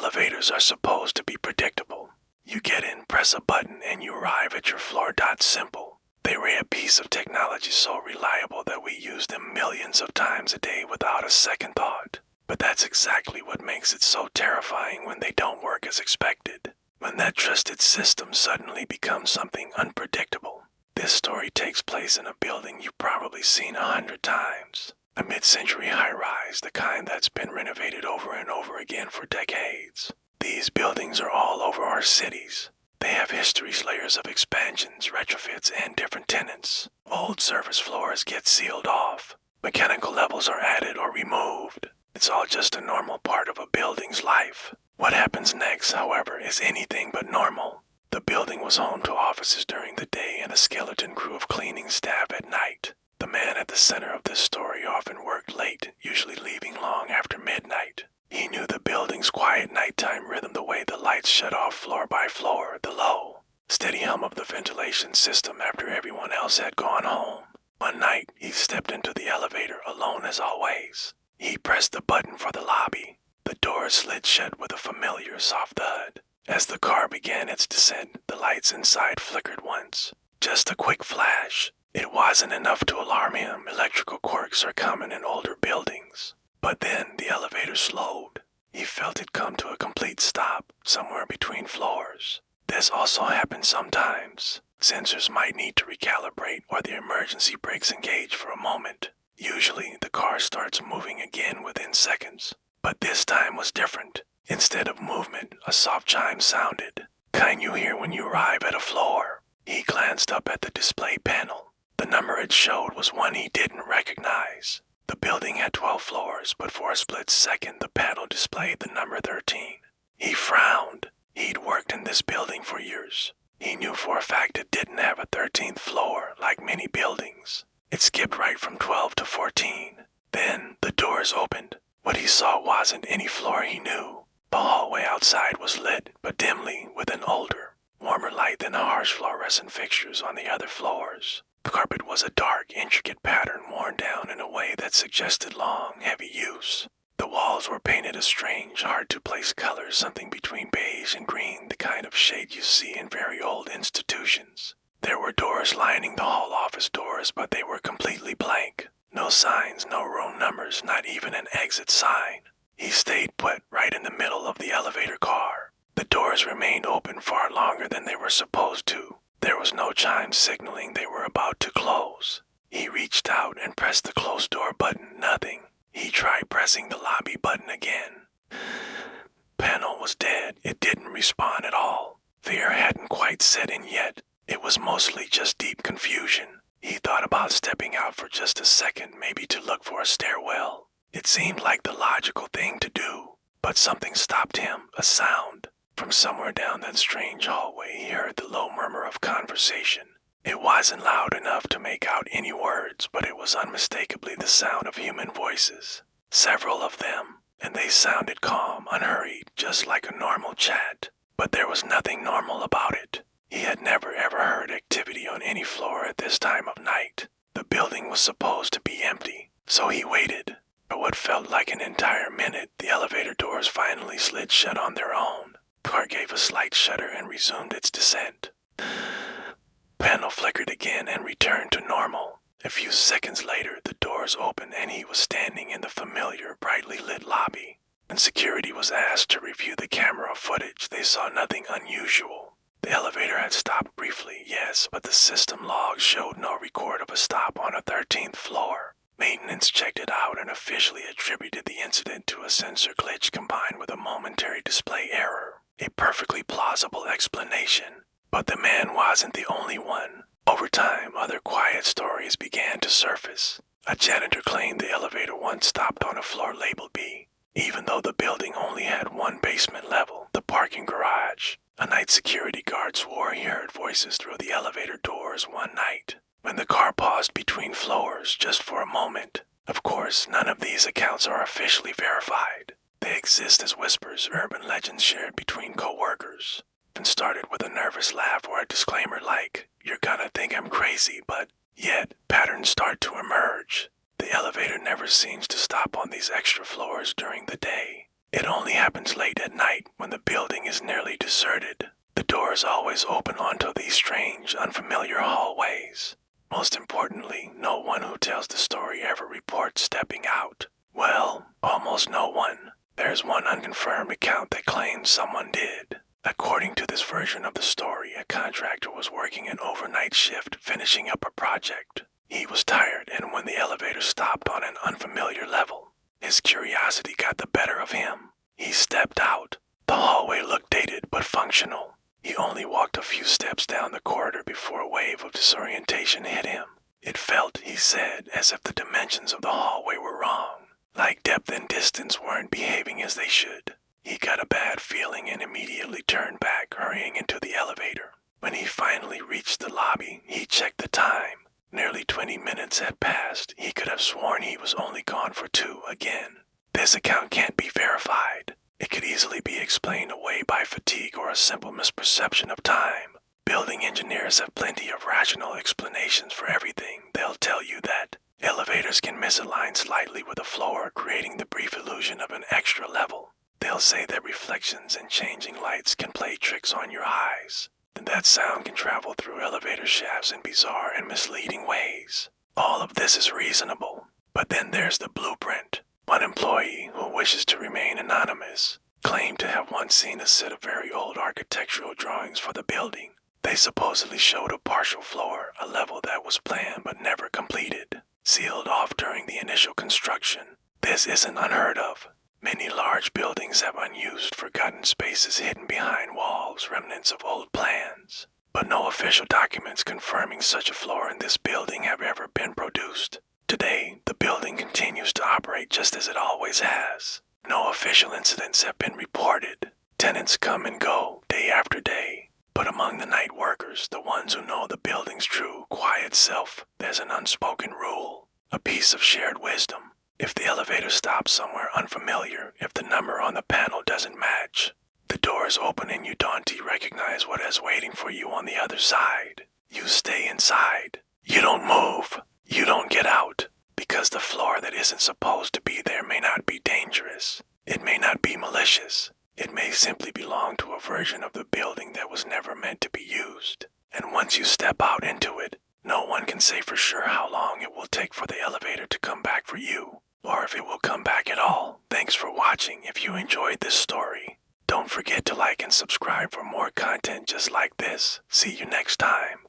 Elevators are supposed to be predictable. You get in, press a button, and you arrive at your floor. Simple. They were a piece of technology so reliable that we use them millions of times a day without a second thought. But that's exactly what makes it so terrifying when they don't work as expected. When that trusted system suddenly becomes something unpredictable. This story takes place in a building you've probably seen 100 times. A mid-century high-rise, the kind that's been renovated over and over again for decades. These buildings are all over our cities. They have history's layers of expansions, retrofits, and different tenants. Old surface floors get sealed off. Mechanical levels are added or removed. It's all just a normal part of a building's life. What happens next, however, is anything but normal. The building was home to offices during the day and a skeleton crew of cleaning staff at night. The man at the center of this story often worked late, usually leaving long after midnight. He knew the building's quiet nighttime rhythm, the way the lights shut off floor by floor, the low, steady hum of the ventilation system after everyone else had gone home. One night, he stepped into the elevator alone as always. He pressed the button for the lobby. The door slid shut with a familiar soft thud. As the car began its descent, the lights inside flickered once. Just a quick flash. It wasn't enough to alarm him. Electrical quirks are common in older buildings. But then the elevator slowed. He felt it come to a complete stop, somewhere between floors. This also happens sometimes. Sensors might need to recalibrate or the emergency brakes engage for a moment. Usually, the car starts moving again within seconds. But this time was different. Instead of movement, a soft chime sounded. Kind you hear when you arrive at a floor. He glanced up at the display panel. The number it showed was one he didn't recognize. The building had 12 floors, but for a split second the panel displayed the number 13. He frowned. He'd worked in this building for years. He knew for a fact it didn't have a 13th floor like many buildings. It skipped right from 12 to 14. Then the doors opened. What he saw wasn't any floor he knew. The hallway outside was lit, but dimly, with an older, warmer light than the harsh fluorescent fixtures on the other floors. The carpet was a dark, intricate pattern worn down in a way that suggested long, heavy use. The walls were painted a strange, hard-to-place color, something between beige and green, the kind of shade you see in very old institutions. There were doors lining the hall office doors, but they were completely blank. No signs, no room numbers, not even an exit sign. He stayed put right in the middle of the elevator car. The doors remained open far longer than they were supposed to. There was no chime signaling they were about to close. He reached out and pressed the close door button. Nothing. He tried pressing the lobby button again. Panel was dead. It didn't respond at all. Fear hadn't quite set in yet. It was mostly just deep confusion. He thought about stepping out for just a second, maybe to look for a stairwell. It seemed like the logical thing to do. But something stopped him, a sound. From somewhere down that strange hallway, he heard the low murmur of conversation. It wasn't loud enough to make out any words, but it was unmistakably the sound of human voices. Several of them, and they sounded calm, unhurried, just like a normal chat. But there was nothing normal about it. He had never ever heard activity on any floor at this time of night. The building was supposed to be empty, so he waited. For what felt like an entire minute, the elevator doors finally slid shut on their own. The car gave a slight shudder and resumed its descent. Panel flickered again and returned to normal. A few seconds later, the doors opened and he was standing in the familiar, brightly lit lobby. When security was asked to review the camera footage, they saw nothing unusual. The elevator had stopped briefly, yes, but the system logs showed no record of a stop on a 13th floor. Maintenance checked it out and officially attributed the incident to a sensor glitch combined with a momentary display error. A perfectly plausible explanation. But the man wasn't the only one. Over time, other quiet stories began to surface. A janitor claimed the elevator once stopped on a floor labeled B, even though the building only had one basement level, the parking garage. A night security guard swore he heard voices through the elevator doors one night, when the car paused between floors just for a moment. Of course, none of these accounts are officially verified. They exist as whispers, urban legends shared between co-workers, and started with a nervous laugh or a disclaimer like, "You're gonna think I'm crazy," but yet patterns start to emerge. The elevator never seems to stop on these extra floors during the day. It only happens late at night when when the building is nearly deserted. The doors always open onto these strange, unfamiliar hallways. Most importantly, no one who tells the story ever reports stepping out. Well, almost no one. There's one unconfirmed account that claims someone did. According to this version of the story, a contractor was working an overnight shift finishing up a project. He was tired, and when the elevator stopped on an unfamiliar level, his curiosity got the better of him. He stepped out. The hallway looked dated but functional. He only walked a few steps down the corridor before a wave of disorientation hit him. It felt, he said, as if the dimensions of the hallway were wrong. Like depth and distance weren't behaving as they should. He got a bad feeling and immediately turned back, hurrying into the elevator. When he finally reached the lobby, he checked the time. Nearly 20 minutes had passed. He could have sworn he was only gone for 2 again. This account can't be verified. It could easily be explained away by fatigue or a simple misperception of time. Building engineers have plenty of rational explanations for everything. They'll tell you that elevators can misalign slightly with the floor, creating the brief illusion of an extra level. They'll say that reflections and changing lights can play tricks on your eyes. That sound can travel through elevator shafts in bizarre and misleading ways. All of this is reasonable. But then there's the blueprint. One employee, who wishes to remain anonymous, claimed to have once seen a set of very old architectural drawings for the building. They supposedly showed a partial floor, a level that was planned but never completed, sealed off during the initial construction. This isn't unheard of. Many large buildings have unused, forgotten spaces hidden behind walls, remnants of old plans. But no official documents confirming such a floor in this building have ever been produced. Today, the building continues to operate just as it always has. No official incidents have been reported. Tenants come and go, day after day. But among the night workers, the ones who know the building's true, quiet self, there's an unspoken rule, a piece of shared wisdom. If the elevator stops somewhere unfamiliar, if the number on the panel doesn't match, the doors open and you don't recognize what is waiting for you on the other side. You stay inside. You don't move. You don't get out. Because the floor that isn't supposed to be there may not be dangerous. It may not be malicious. It may simply belong to a version of the building that was never meant to be used. And once you step out into it, no one can say for sure how long it will take for the elevator to come back for you, or if it will come back at all. Thanks for watching. If you enjoyed this story, don't forget to like and subscribe for more content just like this. See you next time.